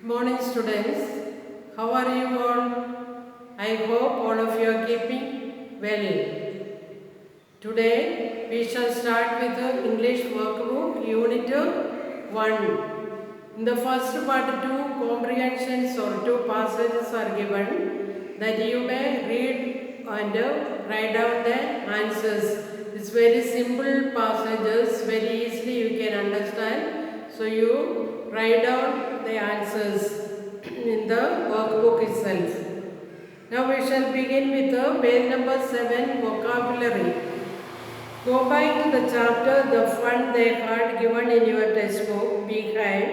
Morning students, how are you all? I hope all of you are keeping well. Today we shall start with the English workbook unit 1. In the first part, two comprehensions or two passages are given that you may read and write down the answers. It's very simple passages, very easily you can understand. So you write down the answers in the workbook itself. Now we shall begin with the page number 7, vocabulary. Go back to the chapter, the fun they had given in your textbook behind,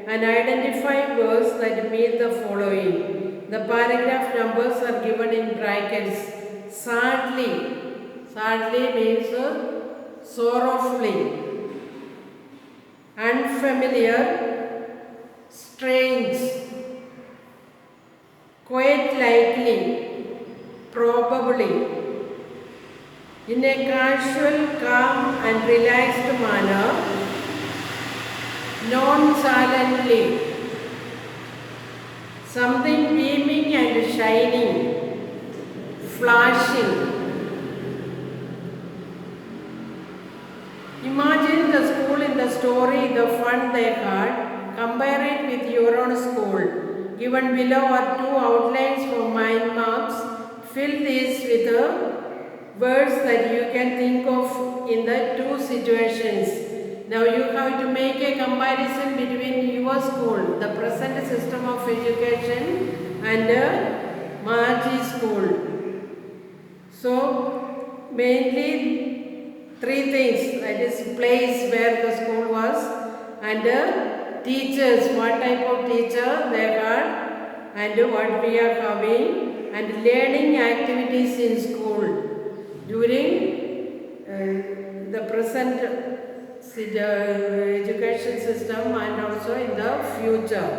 and identify words that mean the following. The paragraph numbers are given in brackets. Sadly. Sadly means sorrowfully. Unfamiliar, strange. Quite likely, probably. In a casual, calm and relaxed manner, nonchalantly. Something beaming and shining, flashing. Imagine the school in the story, the fun they had. Compare it with your own school. Given below are two outlines for mind maps. Fill these with words that you can think of in the two situations. Now you have to make a comparison between your school, the present system of education, and Margie school. So mainly three things, that is place where the school was, and teachers, what type of teacher they had, and what we are having, and learning activities in school during the present education system and also in the future.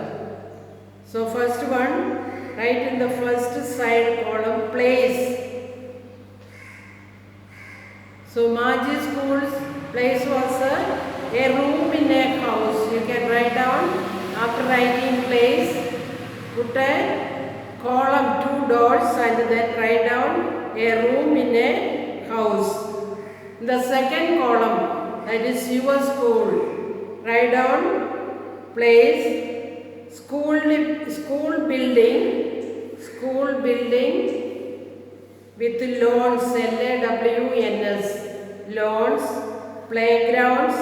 So first one, write in the first side column, place. So Margie school's place was a room in a house. You can write down, after writing place, put a column, two dots, and then write down a room in a house. In the second column, that is your school, write down place, school building with lawns, LAWNS, lawns, playgrounds,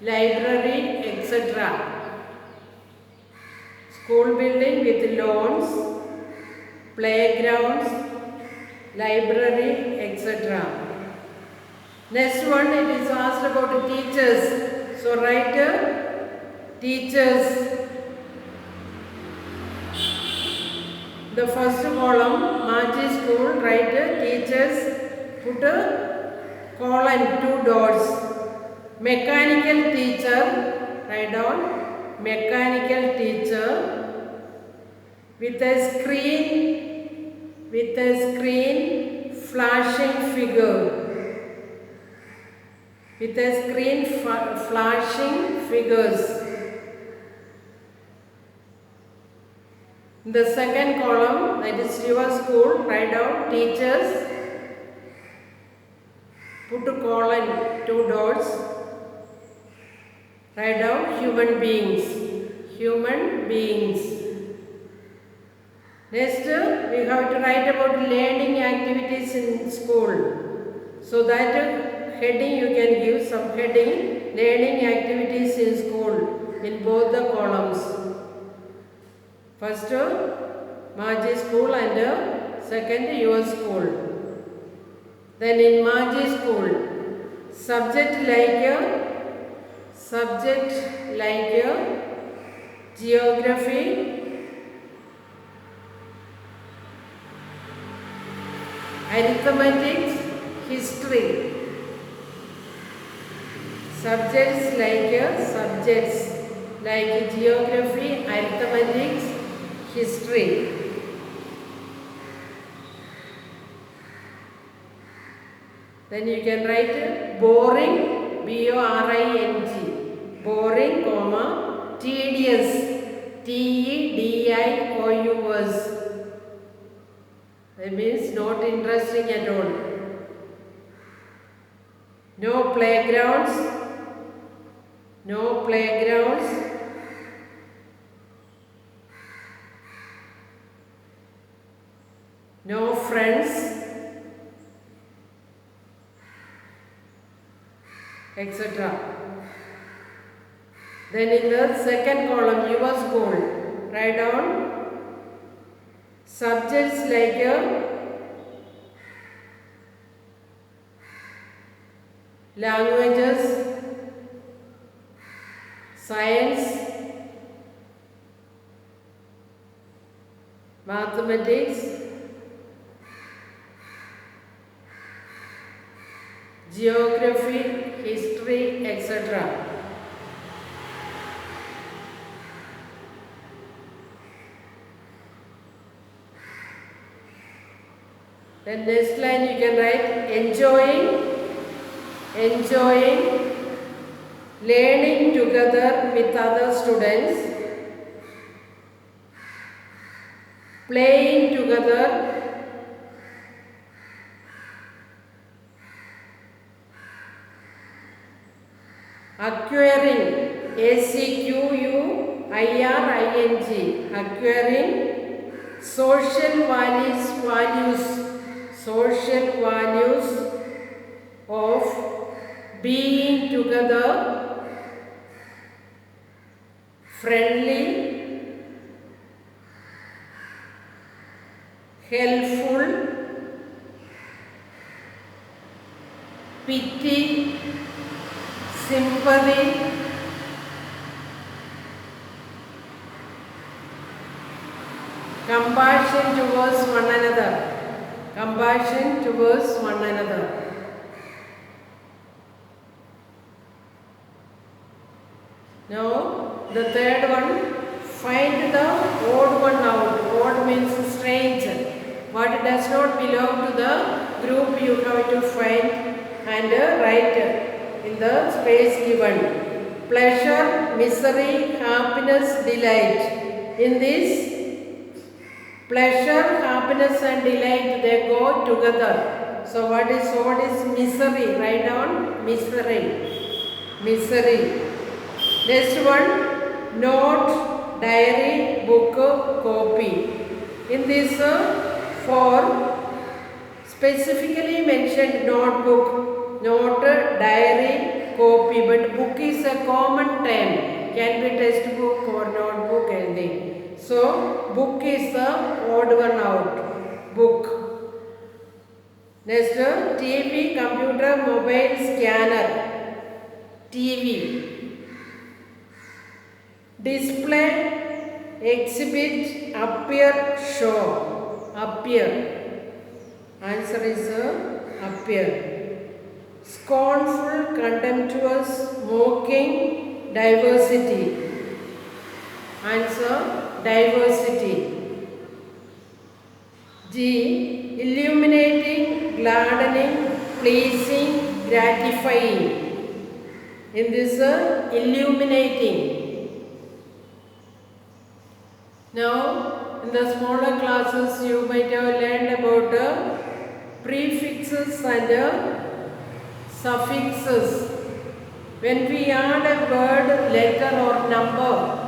library, etc. School building with lawns, playgrounds, library, etc. Next one, it is asked about teachers. So write teachers. The first column, Margie school, write teachers, put a colon, two dots. Mechanical teacher, write down mechanical teacher with a screen flashing figure. With a screen flashing figures. In the second column, that is your school, write down teachers, put a colon, two dots, write down human beings. Next, we have to write about learning activities in school. So that heading you can give some heading, learning activities in school, in both the columns. First, Margie school, and second, your school. Then in Margie school, subject like geography, arithmetic, history. Subjects like geography, arithmetic, history. Then you can write boring, BORING, boring, comma, tedious, TEDIOUS. That means not interesting at all. No playgrounds. No playgrounds. No friends, etc. Then in the second column, your school, write down subjects like languages, science, mathematics, geography, history, etc. Then next line you can write enjoying, learning together with other students, playing together, acquiring, ACQUIRING, acquiring, social values of being together, friendly, helpful, pity, sympathy, compassion towards one another. Now the third one, find the odd one out. Odd means strange. What does not belong to the group you have to find and write in the space given. Pleasure, misery, happiness, delight. In this, pleasure, happiness and delight, they go together. So what is misery? Write down misery. Next one, note, diary, book, copy. In this for specifically mentioned notebook, note, diary, copy, but book is a common term. Can be textbook or notebook, anything. So book is the odd one out. Book. Next, TV, computer, mobile, scanner. TV. Display, exhibit, appear, show. Appear. Answer is appear. Scornful, contemptuous, mocking, diversity. Answer, diversity. G. Illuminating, gladdening, pleasing, gratifying. In this, illuminating. Now, in the smaller classes, you might have learned about prefixes and suffixes. When we add a word, letter or number,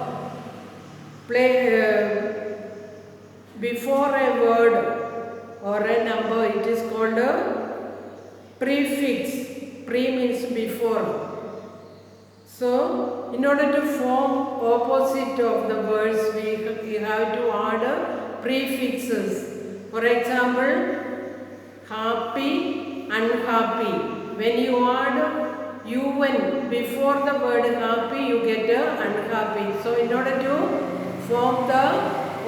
before a word or a number, it is called a prefix. Pre means before. So, in order to form opposite of the words, we have to add prefixes. For example, happy, unhappy. When you add un before the word happy, you get unhappy. So, in order to form the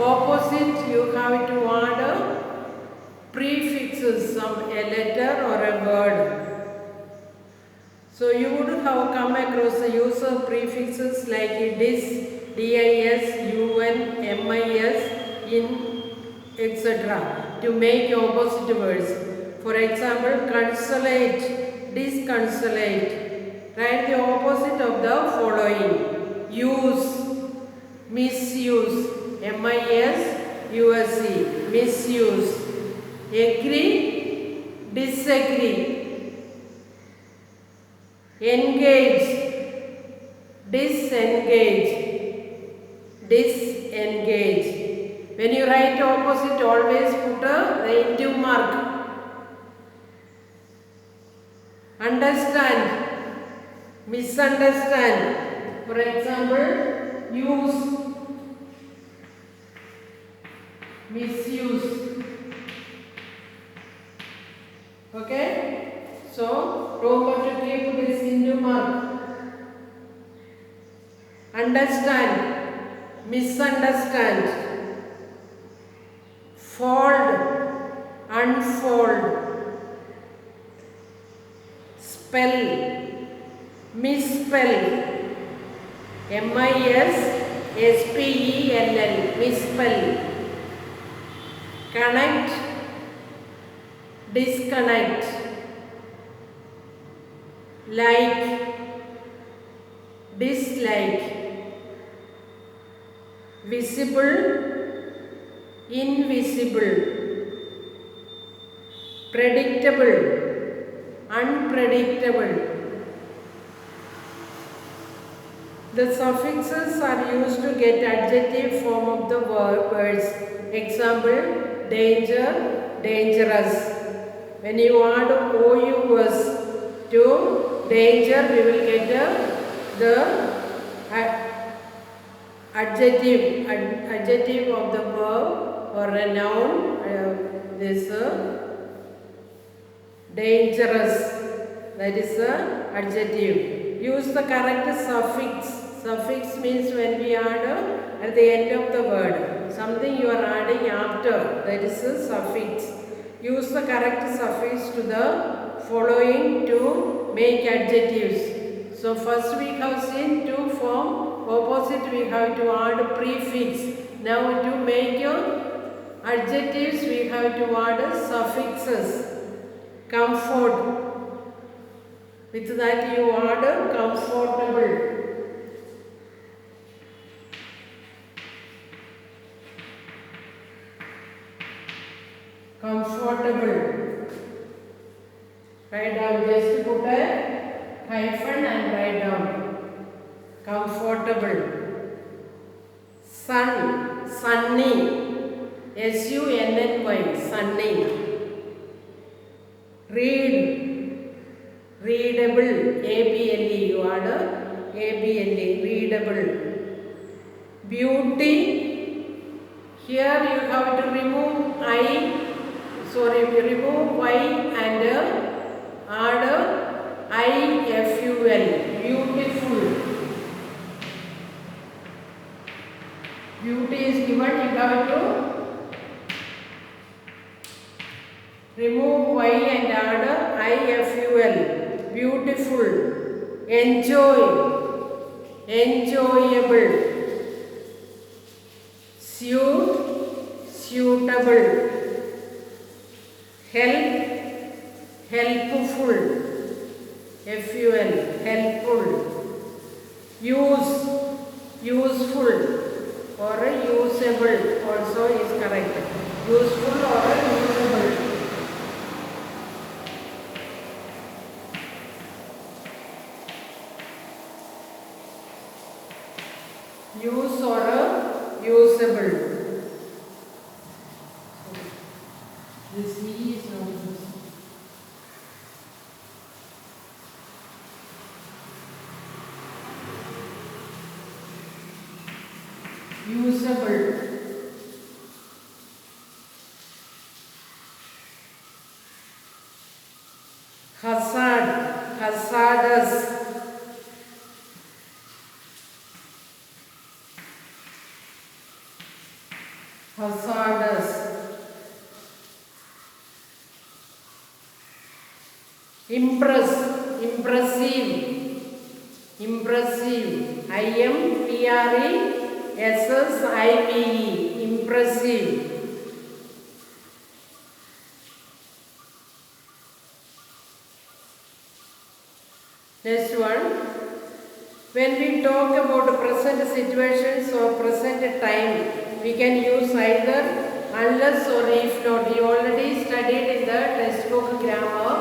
opposite, you have to add prefixes, a letter or a word. So you would have come across the use of prefixes like dis, dis, un, mis, in, etc. to make opposite words. For example, consolate, disconsolate. Write the opposite of the following. Use, misuse, M-I-S-U-S-E, misuse. Agree, disagree. Engage, disengage, disengage. When you write opposite, always put the into mark. Understand, misunderstand. For example, use, misuse. Okay? So, remember to keep this into mark. Understand, misunderstand. Fold, unfold. Spell, misspell. M-I-S-S-P-E-L-L, misspell. Connect, disconnect. Like, dislike. Visible, invisible. Predictable, unpredictable. The suffixes are used to get adjective form of the words. Example, danger, dangerous. When you add OUS to danger, we will get the adjective of the verb or a noun. This dangerous, that is the adjective. Use the correct suffix. Suffix means when we add at the end of the word, something you are adding after, that is a suffix. Use the correct suffix to the following to make adjectives. So first we have seen two form. Opposite we have to add prefix. Now to make adjectives we have to add suffixes. Comfort. With that you add comfortable. Comfortable. Write down, just put a hyphen and write down. Comfortable. Sun, sunny. S-U-N-N-Y, sunny. Read, readable. A-B-L-E, you add A-B-L-E, readable. Beauty. Here you have to remove remove Y and add I-F-U-L, beautiful. Beauty is given, you have to remove Y and add I-F-U-L, beautiful. Enjoy, enjoyable. Suit, suitable. Help, helpful. F-U-L, helpful. Use, useful or usable also is correct. Useful or usable. Use or usable. This E is not used. Usable. Hazard, hazardous. Hazardous. Impress, impressive. Impressive. I-M-P-R-E-S-S-I-V-E. Impressive. Next one. When we talk about present situations or present time, we can use either unless or if not. You already studied in the textbook grammar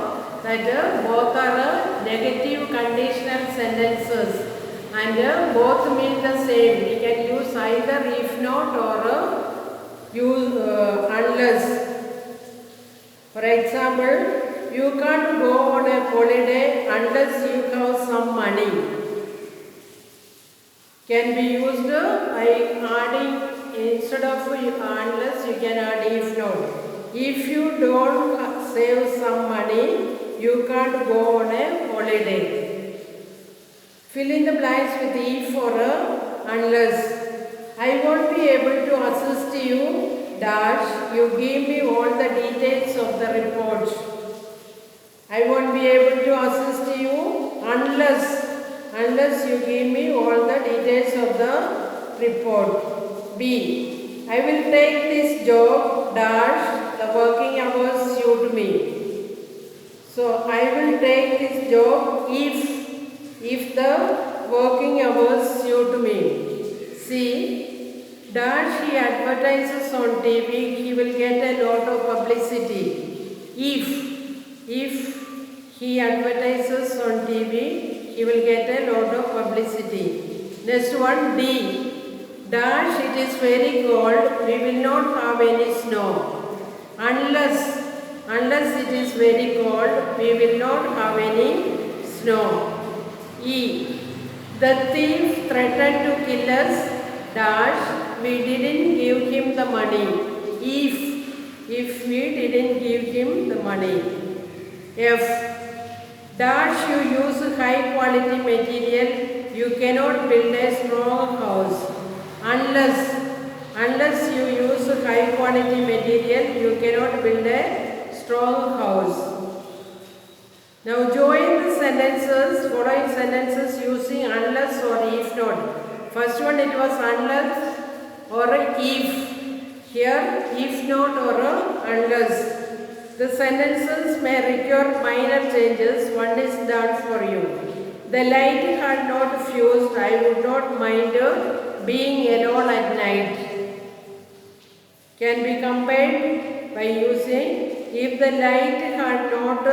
that both are negative conditional sentences and both mean the same. We can use either if not or use unless. For example, you can't go on a holiday unless you have some money. Can be used by adding instead of unless you can add if not. If you don't save some money, you can't go on a holiday. Fill in the blanks with if or unless. I won't be able to assist you dash. You give me all the details of the report. I won't be able to assist you unless you give me all the details of the report. B. I will take this job dash. The working hours suit me. So I will take this job if the working hours suit me. C. Dash he advertises on TV, he will get a lot of publicity. If he advertises on TV, he will get a lot of publicity. Next one, D. Dash it is very cold, we will not have any snow. Unless it is very cold, we will not have any snow. E. The thief threatened to kill us, dash, we didn't give him the money. If we didn't give him the money. F. Dash you use high quality material, you cannot build a strong house. Unless you use high quality material, you cannot build a strong house. Now join the sentences, following sentences using unless or if not. First one it was unless or if. Here if not or unless. The sentences may require minor changes. One is done for you. The light had not fused. I would not mind being alone at night. Can be combined by using if the light had not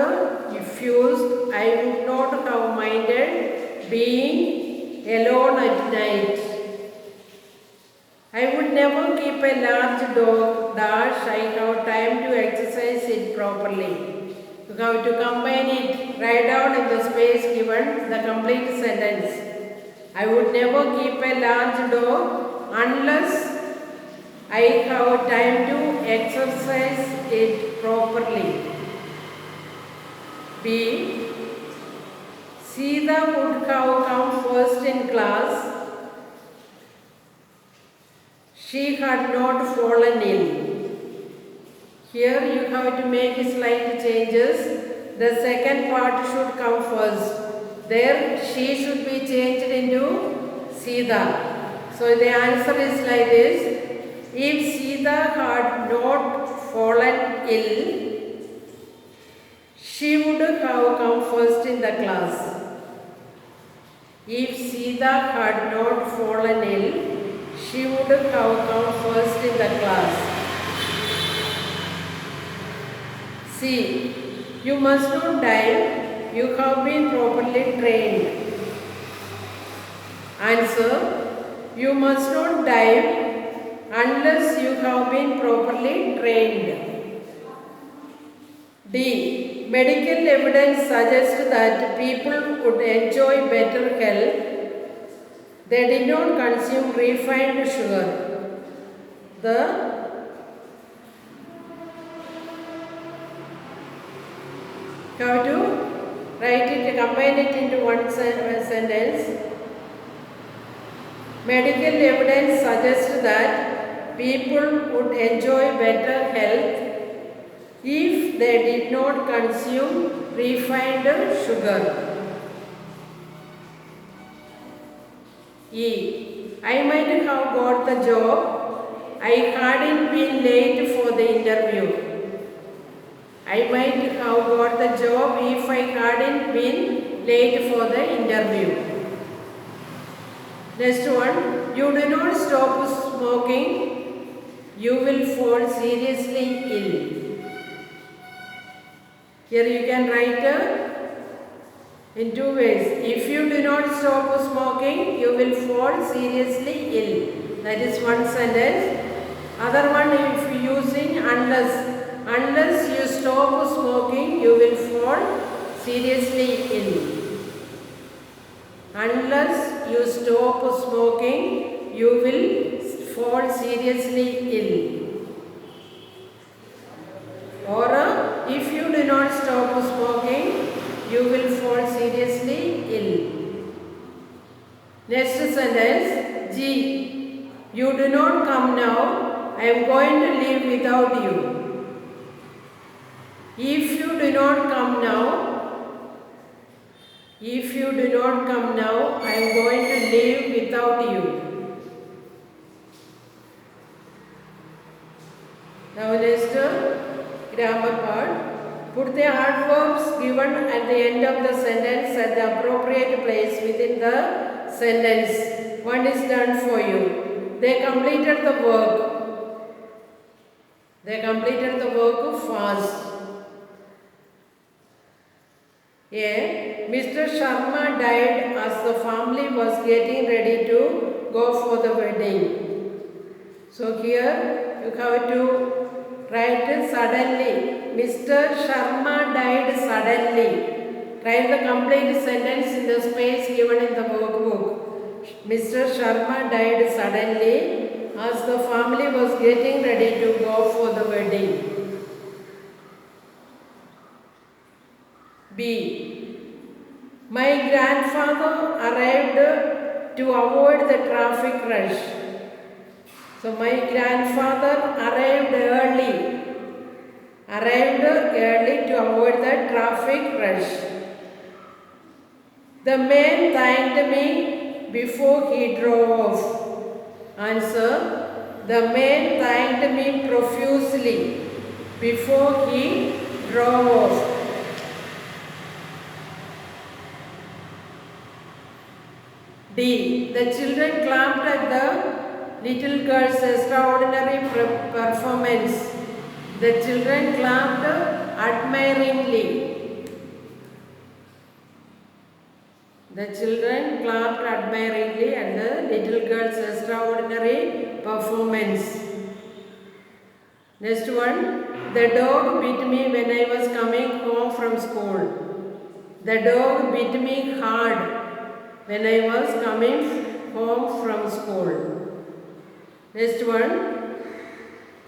fused, I would not have minded being alone at night. I would never keep a large dog, dash, I have time to exercise it properly. You have to combine it, write down in the space given the complete sentence. I would never keep a large dog unless I have time to exercise it properly. B. Sita would have come first in class. She had not fallen ill. Here you have to make slight changes. The second part should come first. There she should be changed into Sita. So the answer is like this. If Sita had not fallen ill, she would have come first in the class. If Sita had not fallen ill, she would have come first in the class. C. You must not dive. You have been properly trained. Answer. You must not dive unless you have been properly trained. D. Medical evidence suggests that people could enjoy better health. They did not consume refined sugar. You have to write it, combine it into one sentence. Medical evidence suggests that people would enjoy better health if they did not consume refined sugar. E. I might have got the job. I hadn't been late for the interview. I might have got the job if I hadn't been late for the interview. Next one, you do not stop smoking, you will fall seriously ill. Here you can write in two ways. If you do not stop smoking, you will fall seriously ill. That is one sentence. Other one, if you using unless you stop smoking, you will fall seriously ill. Unless you stop smoking, you will fall seriously ill. Or if you do not stop smoking, you will fall seriously ill. Next sentence, G. You do not come now, I am going to live without you. If you do not come now, I am going to live without you. Now next grammar part. Put the adverbs given at the end of the sentence at the appropriate place within the sentence. One is done for you. They completed the work. Fast. Mr. Sharma died as the family was getting ready to go for the wedding. So here you have to write suddenly. Mr. Sharma died suddenly. Write the complete sentence in the space given in the workbook. Mr. Sharma died suddenly as the family was getting ready to go for the wedding. B. My grandfather arrived to avoid the traffic rush. So my grandfather arrived early to avoid the traffic rush. The man thanked me before he drove off. Answer. The man thanked me profusely before he drove off. D. The children clapped at the little girl's extraordinary performance. The children clapped admiringly. At the little girl's extraordinary performance. Next one. The dog bit me when I was coming home from school. The dog bit me hard when I was coming home from school. Next one.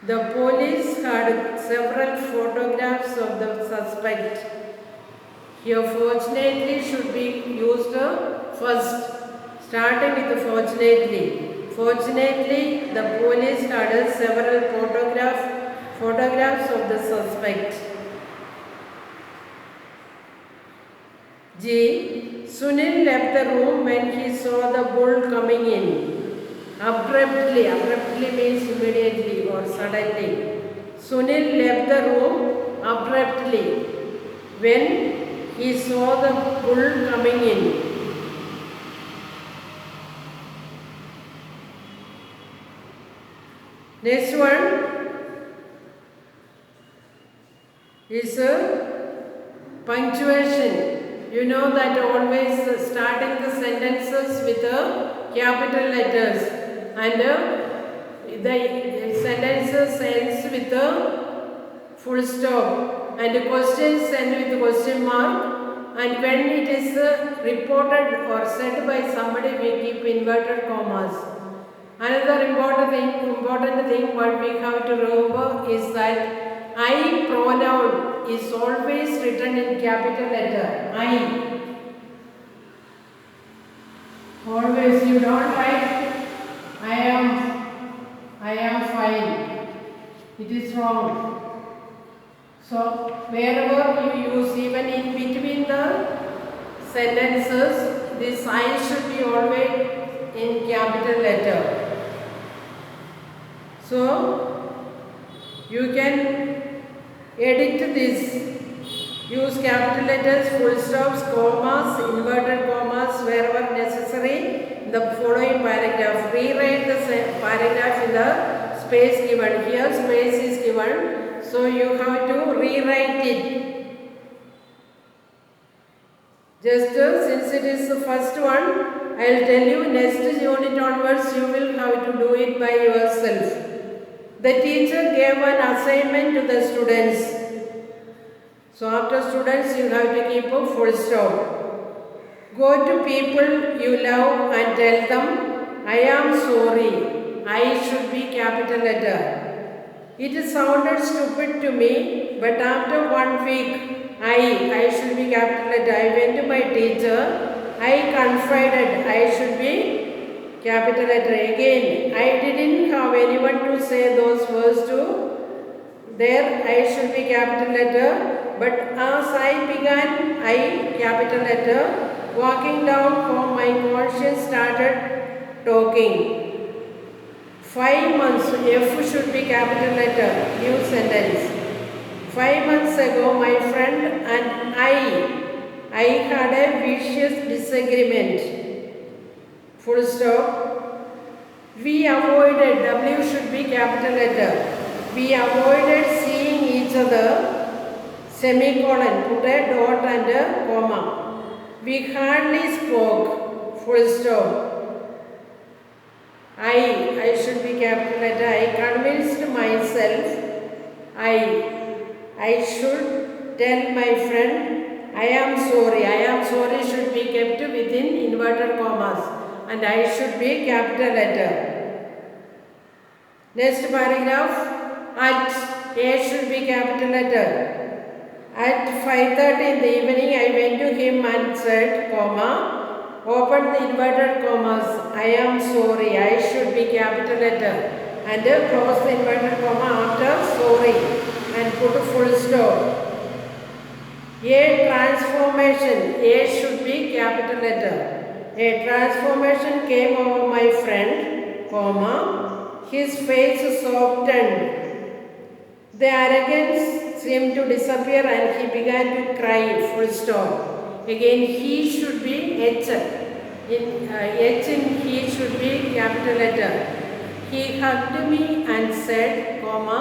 The police had several photographs of the suspect. Here fortunately should be used first, starting with the fortunately. Fortunately, the police had several photographs of the suspect. G. Sunil left the room when he saw the bull coming in. Abruptly means immediately or suddenly. Sunil left the room abruptly when he saw the bull coming in. Next one is punctuation. You know that always starting the sentences with capital letters and the sentences ends with a full stop and questions end with question mark, and when it is reported or said by somebody we keep inverted commas. Another important thing what we have to remember is that I pronoun is always written in capital letter. I. Always you don't write I am fine. It is wrong. So wherever you use, even in between the sentences, this I should be always in capital letter. So you can edit this. Use capital letters, full stops, commas, inverted commas wherever necessary. the following paragraph. Rewrite the paragraph in the space given. Here space is given, so you have to rewrite it. Just since it is the first one, I will tell you next unit onwards you will have to do it by yourself. The teacher gave an assignment to the students. So after students you have to keep a full stop. Go to people you love and tell them, I am sorry. I should be capital letter. It sounded stupid to me, but after 1 week, I should be capital letter. I went to my teacher. I confided I should be capital letter. Again, I didn't have anyone to say those words to. There, I should be capital letter. But as I began, I capital letter. Walking down home, my conscience started talking. 5 months, F should be capital letter. New sentence. 5 months ago, my friend and I had a vicious disagreement. Full stop. We avoided, W should be capital letter. We avoided seeing each other. Semicolon, put a dot and a comma. We hardly spoke. Full stop. I should be capital letter. I convinced myself I should tell my friend I am sorry. I am sorry should be kept within inverted commas and I should be capital letter. Next paragraph. At, A should be capital letter. At 5:30 in the evening, I went to him and said, comma, open the inverted commas, I am sorry, I should be capital letter, and close the inverted comma after sorry, and put a full stop. A transformation, A should be capital letter. A transformation came over my friend, comma, his face softened. The arrogance seemed to disappear and he began to cry, full stop. Again, he should be H. H in he should be capital letter. He hugged me and said, comma,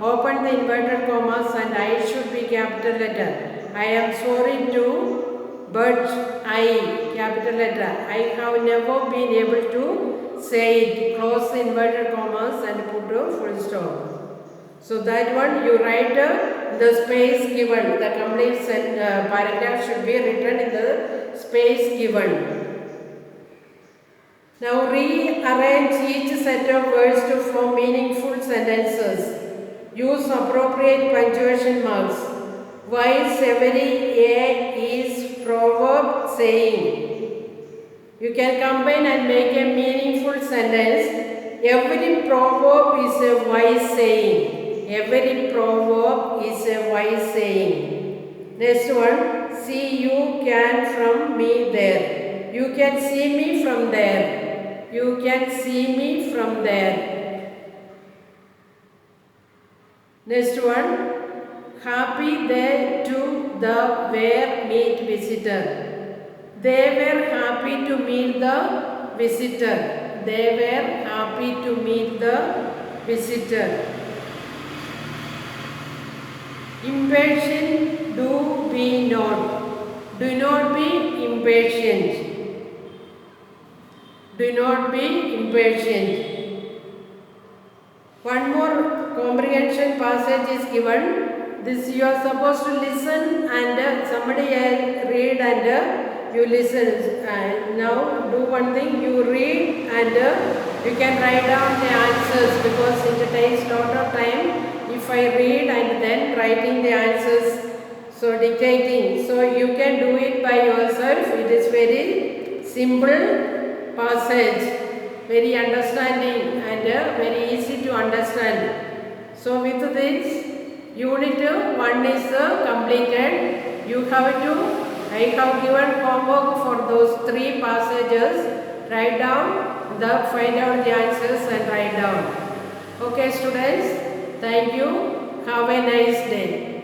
open the inverted commas and I should be capital letter. I am sorry too, but I, capital letter. I have never been able to say it. Close the inverted commas and put a full stop. So that one you write the space given. The complete paragraph should be written in the space given. Now rearrange each set of words to form meaningful sentences. Use appropriate punctuation marks. Wise every A is proverb saying. You can combine and make a meaningful sentence. Every proverb is a wise saying. Every proverb is a wise saying. Next one. See you can from me there. You can see me from there. You can see me from there. Next one. Happy they to the were meet visitor. They were happy to meet the visitor. They were happy to meet the visitor. Impatient do be not. Do not be impatient. Do not be impatient. One more comprehension passage is given. This you are supposed to listen and somebody else read and you listen. Now do one thing, you read and you can write down the answers because it takes a lot of time if I read and then writing the answers, so dictating. So you can do it by yourself. It is very simple passage, very understanding and very easy to understand. So with this, unit 1 is completed. You have to, I have given homework for those 3 passages. Write down, find out the answers and write down. Okay students, thank you. Have a nice day.